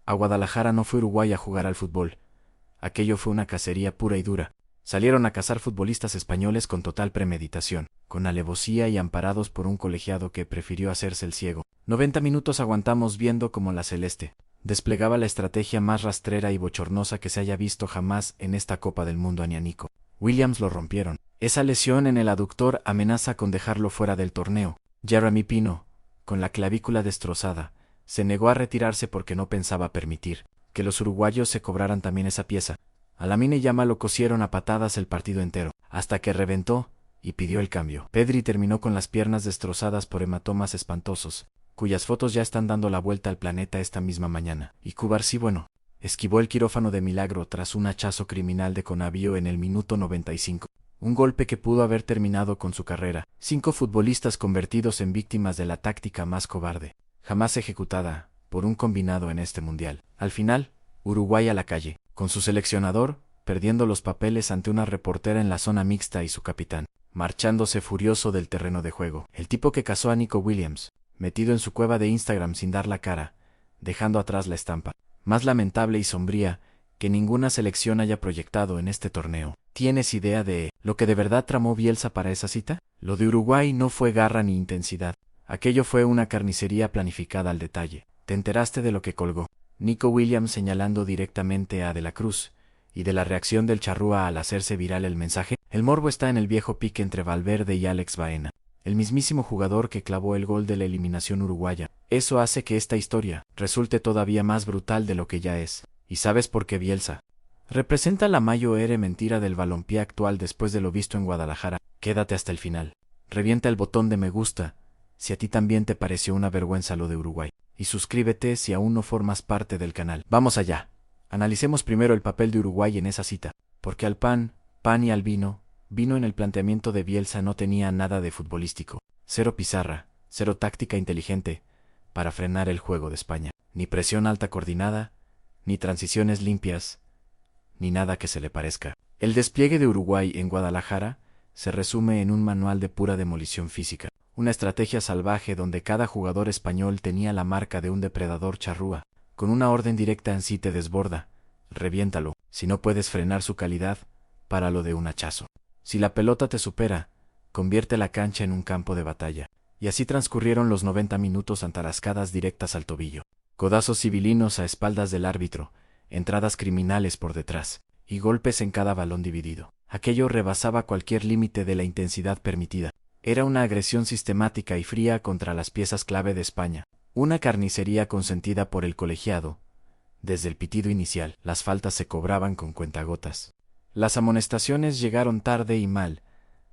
A Guadalajara no fue Uruguay a jugar al fútbol. Aquello fue una cacería pura y dura. Salieron a cazar futbolistas españoles con total premeditación, con alevosía y amparados por un colegiado que prefirió hacerse el ciego. 90 minutos aguantamos viendo cómo la Celeste desplegaba la estrategia más rastrera y bochornosa que se haya visto jamás en esta Copa del Mundo anianico. Williams lo rompieron. Esa lesión en el aductor amenaza con dejarlo fuera del torneo. Jeremy Pino, con la clavícula destrozada, se negó a retirarse porque no pensaba permitir que los uruguayos se cobraran también esa pieza. A Lamine Yamal lo cosieron a patadas el partido entero, hasta que reventó y pidió el cambio. Pedri terminó con las piernas destrozadas por hematomas espantosos, cuyas fotos ya están dando la vuelta al planeta esta misma mañana. Y Cubarsí, bueno, esquivó el quirófano de milagro tras un hachazo criminal de Conavío en el minuto 95. Un golpe que pudo haber terminado con su carrera. 5 futbolistas convertidos en víctimas de la táctica más cobarde jamás ejecutada por un combinado en este mundial. Al final, Uruguay a la calle, con su seleccionador perdiendo los papeles ante una reportera en la zona mixta y su capitán marchándose furioso del terreno de juego. El tipo que cazó a Nico Williams, metido en su cueva de Instagram sin dar la cara, dejando atrás la estampa más lamentable y sombría que ninguna selección haya proyectado en este torneo. ¿Tienes idea de lo que de verdad tramó Bielsa para esa cita? Lo de Uruguay no fue garra ni intensidad. Aquello fue una carnicería planificada al detalle. ¿Te enteraste de lo que colgó Nico Williams señalando directamente a De la Cruz y de la reacción del charrúa al hacerse viral el mensaje? El morbo está en el viejo pique entre Valverde y Alex Baena, el mismísimo jugador que clavó el gol de la eliminación uruguaya. Eso hace que esta historia resulte todavía más brutal de lo que ya es. ¿Y sabes por qué Bielsa representa la mayor mentira del balompié actual después de lo visto en Guadalajara? Quédate hasta el final. Revienta el botón de me gusta si a ti también te pareció una vergüenza lo de Uruguay. Y suscríbete si aún no formas parte del canal. Vamos allá. Analicemos primero el papel de Uruguay en esa cita. Porque al pan y al vino en el planteamiento de Bielsa no tenía nada de futbolístico. Cero pizarra, cero táctica inteligente para frenar el juego de España. Ni presión alta coordinada, ni transiciones limpias, ni nada que se le parezca. El despliegue de Uruguay en Guadalajara se resume en un manual de pura demolición física. Una estrategia salvaje donde cada jugador español tenía la marca de un depredador charrúa, con una orden directa en sí: te desborda, reviéntalo. Si no puedes frenar su calidad, páralo de un hachazo. Si la pelota te supera, convierte la cancha en un campo de batalla. Y así transcurrieron los 90 minutos antarascadas directas al tobillo. Codazos civilinos a espaldas del árbitro, entradas criminales por detrás, y golpes en cada balón dividido. Aquello rebasaba cualquier límite de la intensidad permitida. Era una agresión sistemática y fría contra las piezas clave de España. Una carnicería consentida por el colegiado. Desde el pitido inicial, las faltas se cobraban con cuentagotas. Las amonestaciones llegaron tarde y mal,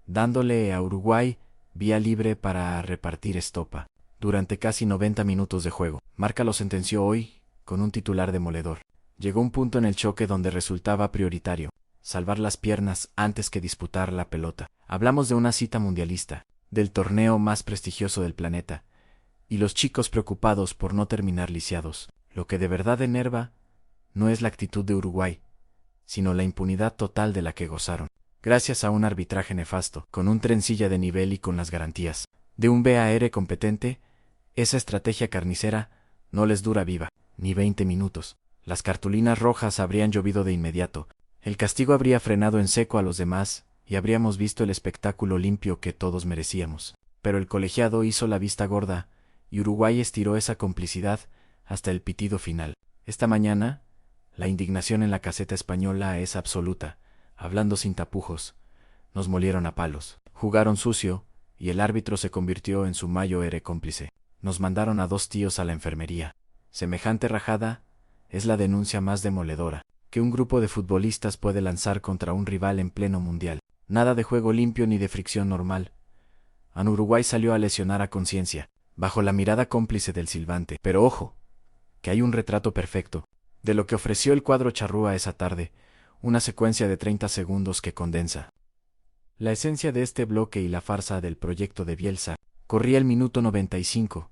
dándole a Uruguay vía libre para repartir estopa. Durante casi 90 minutos de juego, Marca lo sentenció hoy con un titular demoledor. Llegó un punto en el choque donde resultaba prioritario salvar las piernas antes que disputar la pelota. Hablamos de una cita mundialista, del torneo más prestigioso del planeta, y los chicos preocupados por no terminar lisiados. Lo que de verdad enerva no es la actitud de Uruguay, sino la impunidad total de la que gozaron, gracias a un arbitraje nefasto, con un trencilla de nivel y con las garantías de un VAR competente. Esa estrategia carnicera no les dura viva ni 20 minutos. Las cartulinas rojas habrían llovido de inmediato, el castigo habría frenado en seco a los demás y habríamos visto el espectáculo limpio que todos merecíamos. Pero el colegiado hizo la vista gorda y Uruguay estiró esa complicidad hasta el pitido final. Esta mañana, la indignación en la caseta española es absoluta. Hablando sin tapujos, nos molieron a palos, jugaron sucio y el árbitro se convirtió en su mayor cómplice. Nos mandaron a 2 tíos a la enfermería. Semejante rajada es la denuncia más demoledora que un grupo de futbolistas puede lanzar contra un rival en pleno mundial. Nada de juego limpio ni de fricción normal. Uruguay salió a lesionar a conciencia, bajo la mirada cómplice del silbante. Pero ojo, que hay un retrato perfecto de lo que ofreció el cuadro charrúa esa tarde, una secuencia de 30 segundos que condensa la esencia de este bloque y la farsa del proyecto de Bielsa. Corría el minuto 95,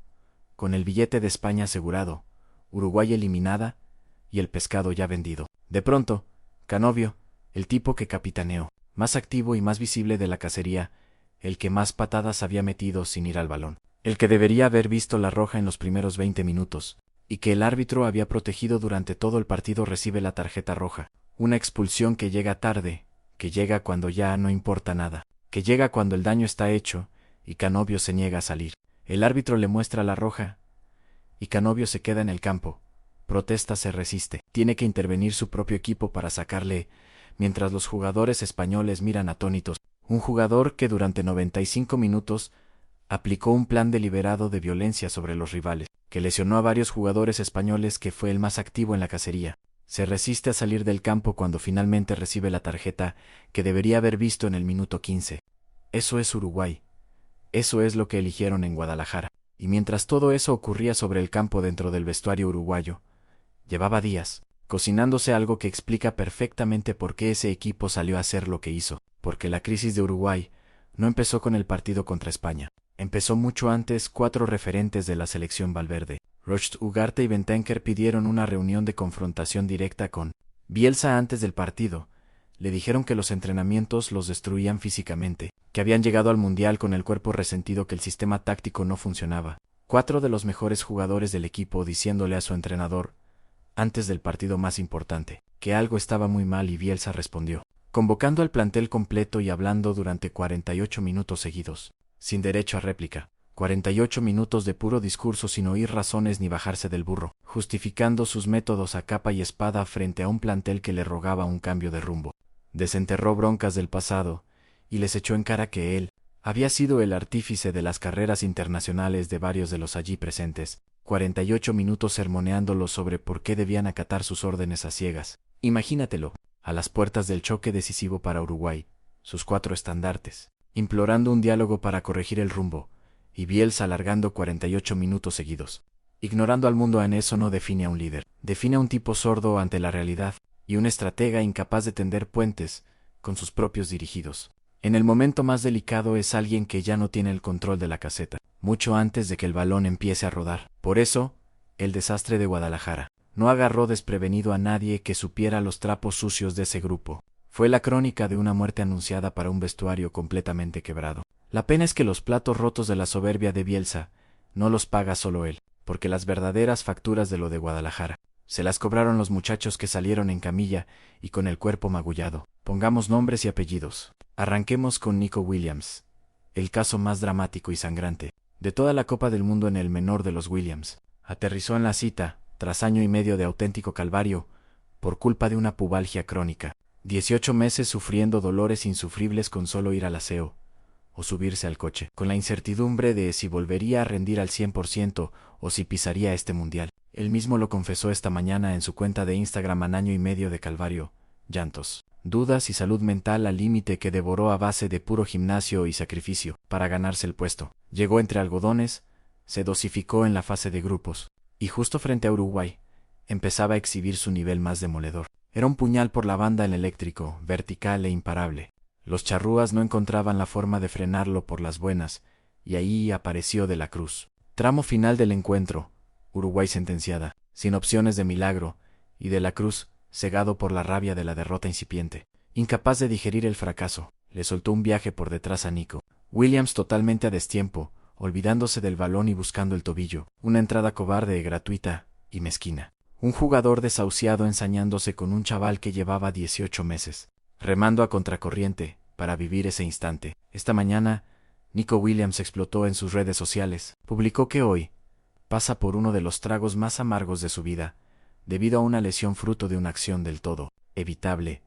con el billete de España asegurado, Uruguay eliminada y el pescado ya vendido. De pronto, Canovio, el tipo que capitaneó, más activo y más visible de la cacería, el que más patadas había metido sin ir al balón, el que debería haber visto la roja en los primeros 20 minutos, y que el árbitro había protegido durante todo el partido recibe la tarjeta roja. Una expulsión que llega tarde, que llega cuando ya no importa nada, que llega cuando el daño está hecho, y Canovio se niega a salir. El árbitro le muestra la roja, y Canovio se queda en el campo. Protesta, se resiste. Tiene que intervenir su propio equipo para sacarle, mientras los jugadores españoles miran atónitos. Un jugador que durante 95 minutos aplicó un plan deliberado de violencia sobre los rivales, que lesionó a varios jugadores españoles, que fue el más activo en la cacería. Se resiste a salir del campo cuando finalmente recibe la tarjeta que debería haber visto en el minuto 15. Eso es Uruguay. Eso es lo que eligieron en Guadalajara. Y mientras todo eso ocurría sobre el campo dentro del vestuario uruguayo, llevaba días cocinándose algo que explica perfectamente por qué ese equipo salió a hacer lo que hizo. Porque la crisis de Uruguay no empezó con el partido contra España. Empezó mucho antes. 4 referentes de la selección Valverde, Rocht, Ugarte y Bentancur pidieron una reunión de confrontación directa con Bielsa antes del partido. Le dijeron que los entrenamientos los destruían físicamente, que habían llegado al Mundial con el cuerpo resentido, que el sistema táctico no funcionaba. 4 de los mejores jugadores del equipo diciéndole a su entrenador, antes del partido más importante, que algo estaba muy mal, y Bielsa respondió, convocando al plantel completo y hablando durante 48 minutos seguidos, sin derecho a réplica. 48 minutos de puro discurso sin oír razones ni bajarse del burro, justificando sus métodos a capa y espada frente a un plantel que le rogaba un cambio de rumbo. Desenterró broncas del pasado y les echó en cara que él había sido el artífice de las carreras internacionales de varios de los allí presentes. 48 minutos sermoneándolos sobre por qué debían acatar sus órdenes a ciegas. Imagínatelo, a las puertas del choque decisivo para Uruguay, sus 4 estandartes, implorando un diálogo para corregir el rumbo, y Bielsa alargando 48 minutos seguidos. Ignorando al mundo. En eso no define a un líder, define a un tipo sordo ante la realidad, y un estratega incapaz de tender puentes con sus propios dirigidos. En el momento más delicado es alguien que ya no tiene el control de la caseta, mucho antes de que el balón empiece a rodar. Por eso, el desastre de Guadalajara no agarró desprevenido a nadie que supiera los trapos sucios de ese grupo. Fue la crónica de una muerte anunciada para un vestuario completamente quebrado. La pena es que los platos rotos de la soberbia de Bielsa no los paga solo él, porque las verdaderas facturas de lo de Guadalajara se las cobraron los muchachos que salieron en camilla y con el cuerpo magullado. Pongamos nombres y apellidos. Arranquemos con Nico Williams, el caso más dramático y sangrante de toda la Copa del Mundo. En el menor de los Williams aterrizó en la cita, tras año y medio de auténtico calvario, por culpa de una pubalgia crónica. 18 meses sufriendo dolores insufribles con solo ir al aseo o subirse al coche, con la incertidumbre de si volvería a rendir al 100% o si pisaría este mundial. Él mismo lo confesó esta mañana en su cuenta de Instagram. An año y medio de calvario, llantos, dudas y salud mental al límite que devoró a base de puro gimnasio y sacrificio para ganarse el puesto. Llegó entre algodones, se dosificó en la fase de grupos, y justo frente a Uruguay empezaba a exhibir su nivel más demoledor. Era un puñal por la banda, el eléctrico, vertical e imparable. Los charrúas no encontraban la forma de frenarlo por las buenas, y ahí apareció De la Cruz. Tramo final del encuentro, Uruguay sentenciada, sin opciones de milagro, y De la Cruz, cegado por la rabia de la derrota incipiente, incapaz de digerir el fracaso, le soltó un viaje por detrás a Nico Williams totalmente a destiempo, olvidándose del balón y buscando el tobillo. Una entrada cobarde, gratuita y mezquina. Un jugador desahuciado ensañándose con un chaval que llevaba 18 meses, remando a contracorriente para vivir ese instante. Esta mañana, Nico Williams explotó en sus redes sociales. Publicó que hoy pasa por uno de los tragos más amargos de su vida, debido a una lesión fruto de una acción del todo evitable,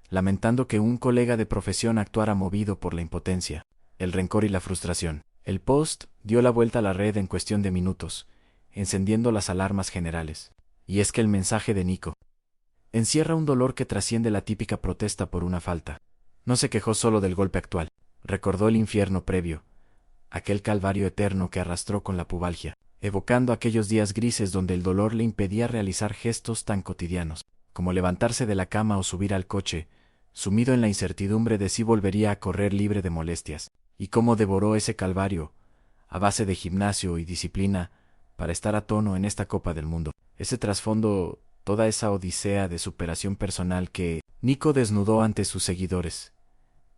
lamentando que un colega de profesión actuara movido por la impotencia, el rencor y la frustración. El post dio la vuelta a la red en cuestión de minutos, encendiendo las alarmas generales. Y es que el mensaje de Nico encierra un dolor que trasciende la típica protesta por una falta. No se quejó solo del golpe actual, recordó el infierno previo, aquel calvario eterno que arrastró con la pubalgia, evocando aquellos días grises donde el dolor le impedía realizar gestos tan cotidianos, como levantarse de la cama o subir al coche, sumido en la incertidumbre de si volvería a correr libre de molestias, y cómo devoró ese calvario, a base de gimnasio y disciplina, para estar a tono en esta Copa del Mundo. Ese trasfondo, toda esa odisea de superación personal que Nico desnudó ante sus seguidores,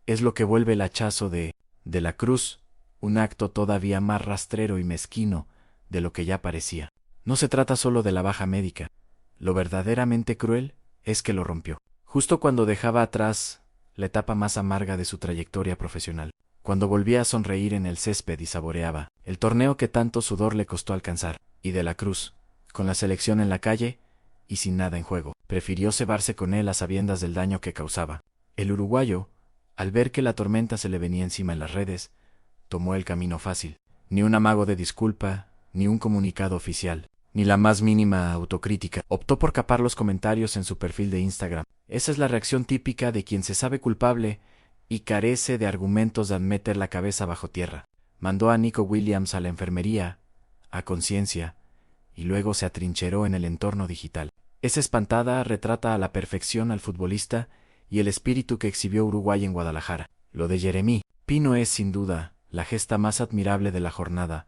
es lo que vuelve el hachazo de la Cruz un acto todavía más rastrero y mezquino de lo que ya parecía. No se trata solo de la baja médica. Lo verdaderamente cruel es que lo rompió. Justo cuando dejaba atrás la etapa más amarga de su trayectoria profesional. Cuando volvía a sonreír en el césped y saboreaba el torneo que tanto sudor le costó alcanzar. Y De la Cruz, con la selección en la calle y sin nada en juego, prefirió cebarse con él a sabiendas del daño que causaba. El uruguayo, al ver que la tormenta se le venía encima en las redes, tomó el camino fácil. Ni un amago de disculpa, ni un comunicado oficial, ni la más mínima autocrítica. Optó por capar los comentarios en su perfil de Instagram. Esa es la reacción típica de quien se sabe culpable y carece de argumentos de meter la cabeza bajo tierra. Mandó a Nico Williams a la enfermería, a conciencia, y luego se atrincheró en el entorno digital. Esa espantada retrata a la perfección al futbolista y el espíritu que exhibió Uruguay en Guadalajara. Lo de Jeremy Pino es, sin duda, la gesta más admirable de la jornada,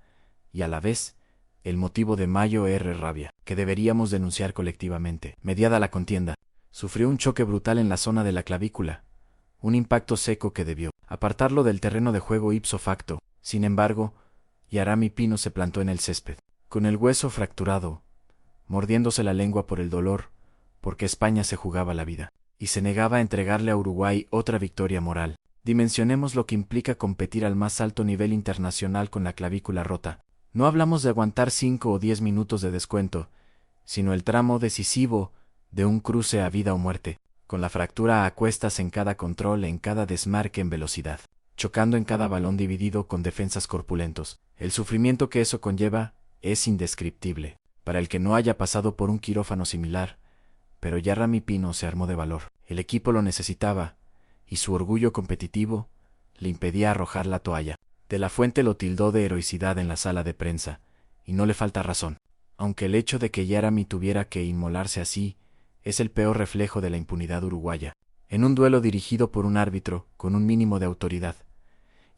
y a la vez, el motivo de Mayo R. rabia, que deberíamos denunciar colectivamente. Mediada la contienda, sufrió un choque brutal en la zona de la clavícula, un impacto seco que debió apartarlo del terreno de juego ipso facto. Sin embargo, Jeremy Pino se plantó en el césped, con el hueso fracturado, mordiéndose la lengua por el dolor, porque España se jugaba la vida, y se negaba a entregarle a Uruguay otra victoria moral. Dimensionemos lo que implica competir al más alto nivel internacional con la clavícula rota. No hablamos de aguantar 5 o 10 minutos de descuento, sino el tramo decisivo de un cruce a vida o muerte, con la fractura a cuestas en cada control, en cada desmarque en velocidad, chocando en cada balón dividido con defensas corpulentos. El sufrimiento que eso conlleva es indescriptible, para el que no haya pasado por un quirófano similar, pero Jeremy Pino se armó de valor. El equipo lo necesitaba, y su orgullo competitivo le impedía arrojar la toalla. De la Fuente lo tildó de heroicidad en la sala de prensa, y no le falta razón, aunque el hecho de que Jeremy tuviera que inmolarse así es el peor reflejo de la impunidad uruguaya. En un duelo dirigido por un árbitro con un mínimo de autoridad,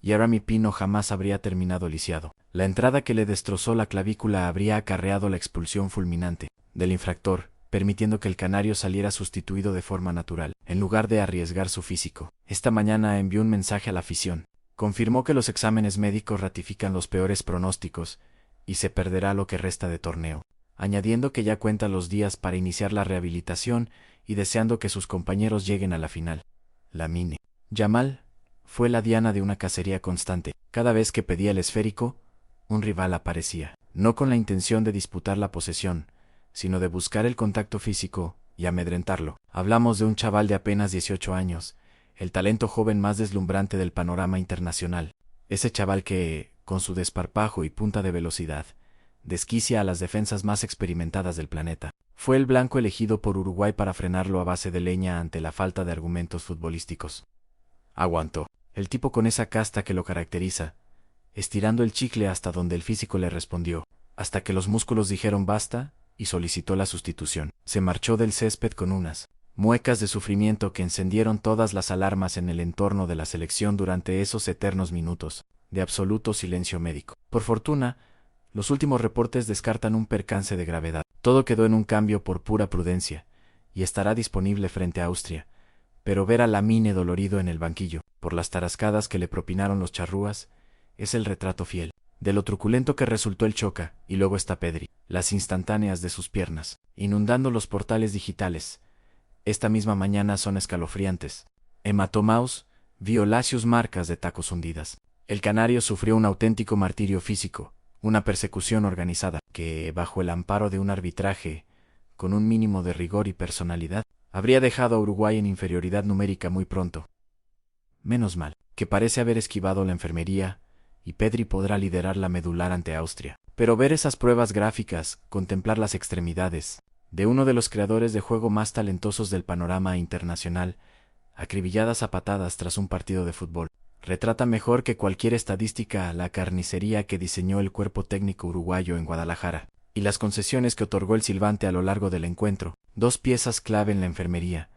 Jeremy Pino jamás habría terminado lisiado. La entrada que le destrozó la clavícula habría acarreado la expulsión fulminante del infractor, permitiendo que el canario saliera sustituido de forma natural, en lugar de arriesgar su físico. Esta mañana envió un mensaje a la afición. Confirmó que los exámenes médicos ratifican los peores pronósticos, y se perderá lo que resta de torneo, añadiendo que ya cuenta los días para iniciar la rehabilitación y deseando que sus compañeros lleguen a la final. Lamine Yamal fue la diana de una cacería constante. Cada vez que pedía el esférico, un rival aparecía, no con la intención de disputar la posesión, sino de buscar el contacto físico y amedrentarlo. Hablamos de un chaval de apenas 18 años, el talento joven más deslumbrante del panorama internacional. Ese chaval que, con su desparpajo y punta de velocidad, desquicia a las defensas más experimentadas del planeta. Fue el blanco elegido por Uruguay para frenarlo a base de leña ante la falta de argumentos futbolísticos. Aguantó. El tipo con esa casta que lo caracteriza, estirando el chicle hasta donde el físico le respondió, hasta que los músculos dijeron basta, y solicitó la sustitución. Se marchó del césped con unas muecas de sufrimiento que encendieron todas las alarmas en el entorno de la selección durante esos eternos minutos de absoluto silencio médico. Por fortuna, los últimos reportes descartan un percance de gravedad. Todo quedó en un cambio por pura prudencia, y estará disponible frente a Austria. Pero ver a Lamine dolorido en el banquillo, por las tarascadas que le propinaron los charrúas, es el retrato fiel de lo truculento que resultó el choca. Y luego está Pedri, las instantáneas de sus piernas, inundando los portales digitales. Esta misma mañana son escalofriantes. Hematomaus vio lacios marcas de tacos hundidas. El canario sufrió un auténtico martirio físico, una persecución organizada, que, bajo el amparo de un arbitraje, con un mínimo de rigor y personalidad, habría dejado a Uruguay en inferioridad numérica muy pronto. Menos mal, que parece haber esquivado la enfermería, y Pedri podrá liderar la medular ante Austria. Pero ver esas pruebas gráficas, contemplar las extremidades de uno de los creadores de juego más talentosos del panorama internacional, acribilladas a patadas tras un partido de fútbol, retrata mejor que cualquier estadística la carnicería que diseñó el cuerpo técnico uruguayo en Guadalajara, y las concesiones que otorgó el silbante a lo largo del encuentro. 2 piezas clave en la enfermería,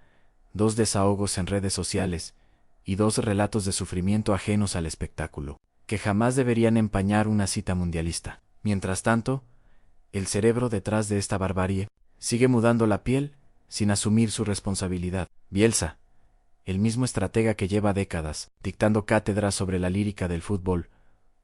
2 desahogos en redes sociales, y 2 relatos de sufrimiento ajenos al espectáculo, que jamás deberían empañar una cita mundialista. Mientras tanto, el cerebro detrás de esta barbarie sigue mudando la piel sin asumir su responsabilidad. Bielsa, el mismo estratega que lleva décadas dictando cátedras sobre la lírica del fútbol,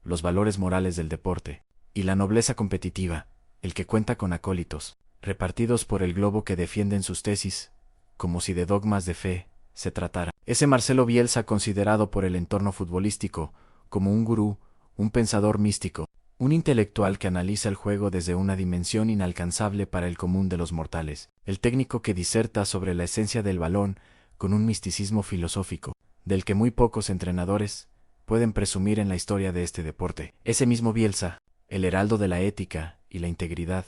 los valores morales del deporte y la nobleza competitiva, el que cuenta con acólitos, repartidos por el globo que defienden sus tesis, como si de dogmas de fe se tratara. Ese Marcelo Bielsa considerado por el entorno futbolístico como un gurú, un pensador místico, un intelectual que analiza el juego desde una dimensión inalcanzable para el común de los mortales, el técnico que diserta sobre la esencia del balón con un misticismo filosófico, del que muy pocos entrenadores pueden presumir en la historia de este deporte. Ese mismo Bielsa, el heraldo de la ética y la integridad,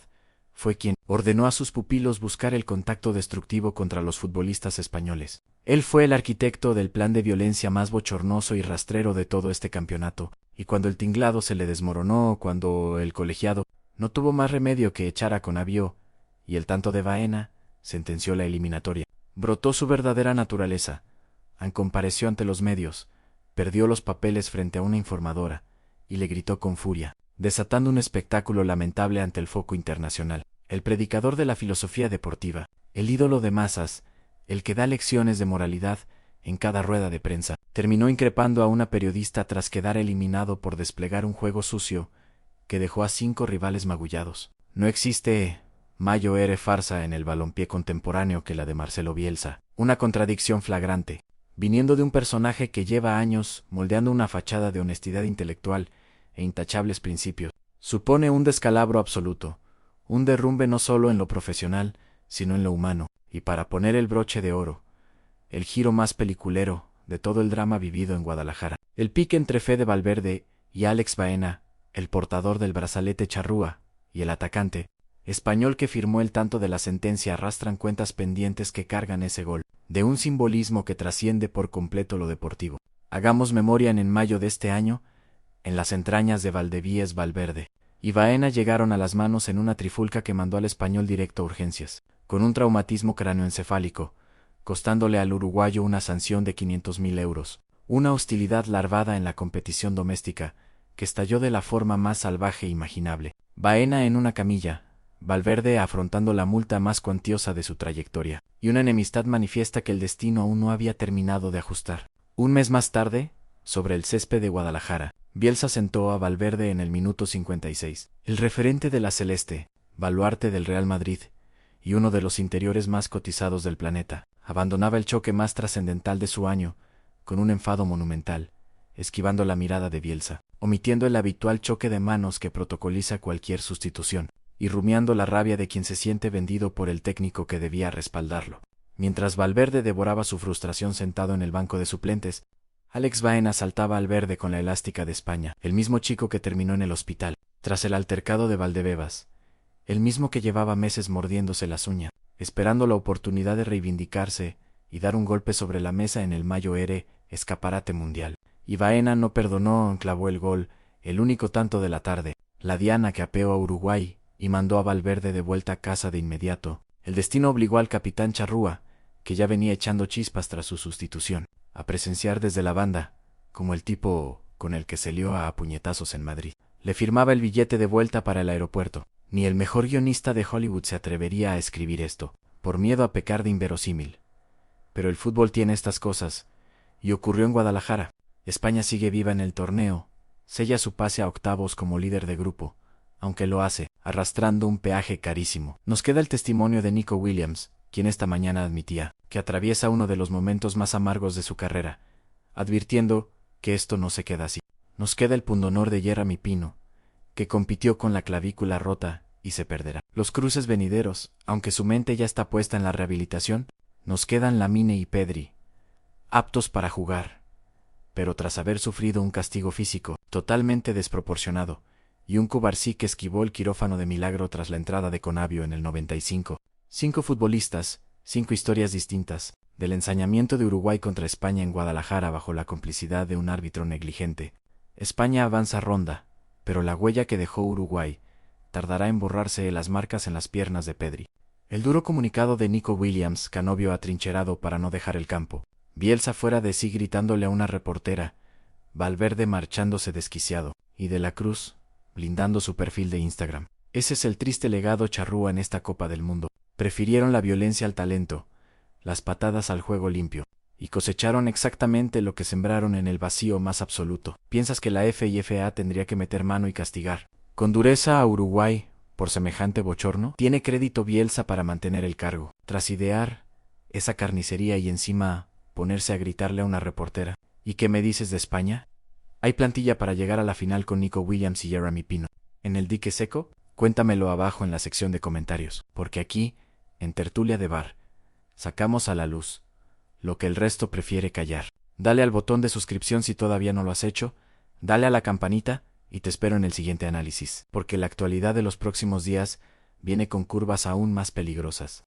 fue quien ordenó a sus pupilos buscar el contacto destructivo contra los futbolistas españoles. Él fue el arquitecto del plan de violencia más bochornoso y rastrero de todo este campeonato, y cuando el tinglado se le desmoronó, cuando el colegiado no tuvo más remedio que echar a Conavió, y el tanto de Baena sentenció la eliminatoria, brotó su verdadera naturaleza, compareció ante los medios, perdió los papeles frente a una informadora, y le gritó con furia, desatando un espectáculo lamentable ante el foco internacional. El predicador de la filosofía deportiva, el ídolo de masas, el que da lecciones de moralidad en cada rueda de prensa, terminó increpando a una periodista tras quedar eliminado por desplegar un juego sucio que dejó a 5 rivales magullados. No existe mayor farsa en el balompié contemporáneo que la de Marcelo Bielsa, una contradicción flagrante, viniendo de un personaje que lleva años moldeando una fachada de honestidad intelectual e intachables principios. Supone un descalabro absoluto, un derrumbe no solo en lo profesional, sino en lo humano, y para poner el broche de oro, el giro más peliculero de todo el drama vivido en Guadalajara. El pique entre Fede Valverde y Alex Baena, el portador del brazalete charrúa, y el atacante español que firmó el tanto de la sentencia arrastran cuentas pendientes que cargan ese gol, de un simbolismo que trasciende por completo lo deportivo. Hagamos memoria en mayo de este año, en las entrañas de Valdebíes Valverde y Baena llegaron a las manos en una trifulca que mandó al español directo a urgencias, con un traumatismo cráneoencefálico, costándole al uruguayo una sanción de 500.000 euros, una hostilidad larvada en la competición doméstica, que estalló de la forma más salvaje imaginable. Baena en una camilla, Valverde afrontando la multa más cuantiosa de su trayectoria, y una enemistad manifiesta que el destino aún no había terminado de ajustar. Un mes más tarde, sobre el césped de Guadalajara, Bielsa sentó a Valverde en el minuto 56. El referente de la Celeste, baluarte del Real Madrid, y uno de los interiores más cotizados del planeta, abandonaba el choque más trascendental de su año, con un enfado monumental, esquivando la mirada de Bielsa, omitiendo el habitual choque de manos que protocoliza cualquier sustitución, y rumiando la rabia de quien se siente vendido por el técnico que debía respaldarlo. Mientras Valverde devoraba su frustración sentado en el banco de suplentes, Alex Baena saltaba al verde con la elástica de España, el mismo chico que terminó en el hospital, tras el altercado de Valdebebas, el mismo que llevaba meses mordiéndose las uñas, esperando la oportunidad de reivindicarse y dar un golpe sobre la mesa en el Mayo escaparate mundial. Y Baena no perdonó, clavó el gol, el único tanto de la tarde, la diana que apeó a Uruguay, y mandó a Valverde de vuelta a casa de inmediato. El destino obligó al capitán Charrúa, que ya venía echando chispas tras su sustitución, a presenciar desde la banda, como el tipo con el que se lió a puñetazos en Madrid. Le firmaba el billete de vuelta para el aeropuerto. Ni el mejor guionista de Hollywood se atrevería a escribir esto, por miedo a pecar de inverosímil. Pero el fútbol tiene estas cosas, y ocurrió en Guadalajara. España sigue viva en el torneo, sella su pase a octavos como líder de grupo, aunque lo hace arrastrando un peaje carísimo. Nos queda el testimonio de Nico Williams, quien esta mañana admitía que atraviesa uno de los momentos más amargos de su carrera, advirtiendo que esto no se queda así. Nos queda el pundonor de Jeremy Pino, que compitió con la clavícula rota y se perderá. Los cruces venideros, aunque su mente ya está puesta en la rehabilitación, nos quedan Lamine y Pedri, aptos para jugar, pero tras haber sufrido un castigo físico totalmente desproporcionado, y un Cubarsí que esquivó el quirófano de milagro tras la entrada de Conavio en el 95. 5 futbolistas, 5 historias distintas, del ensañamiento de Uruguay contra España en Guadalajara bajo la complicidad de un árbitro negligente. España avanza ronda, pero la huella que dejó Uruguay tardará en borrarse las marcas en las piernas de Pedri. El duro comunicado de Nico Williams, Canovio atrincherado para no dejar el campo, Bielsa fuera de sí gritándole a una reportera, Valverde marchándose desquiciado, y De la Cruz blindando su perfil de Instagram. Ese es el triste legado charrúa en esta Copa del Mundo. Prefirieron la violencia al talento, las patadas al juego limpio, y cosecharon exactamente lo que sembraron en el vacío más absoluto. ¿Piensas que la FIFA tendría que meter mano y castigar con dureza a Uruguay por semejante bochorno? ¿Tiene crédito Bielsa para mantener el cargo? Tras idear esa carnicería y encima ponerse a gritarle a una reportera. ¿Y qué me dices de España? Hay plantilla para llegar a la final con Nico Williams y Jeremy Pino. ¿En el dique seco? Cuéntamelo abajo en la sección de comentarios, porque aquí, en Tertulia de Bar, sacamos a la luz lo que el resto prefiere callar. Dale al botón de suscripción si todavía no lo has hecho, dale a la campanita y te espero en el siguiente análisis, porque la actualidad de los próximos días viene con curvas aún más peligrosas.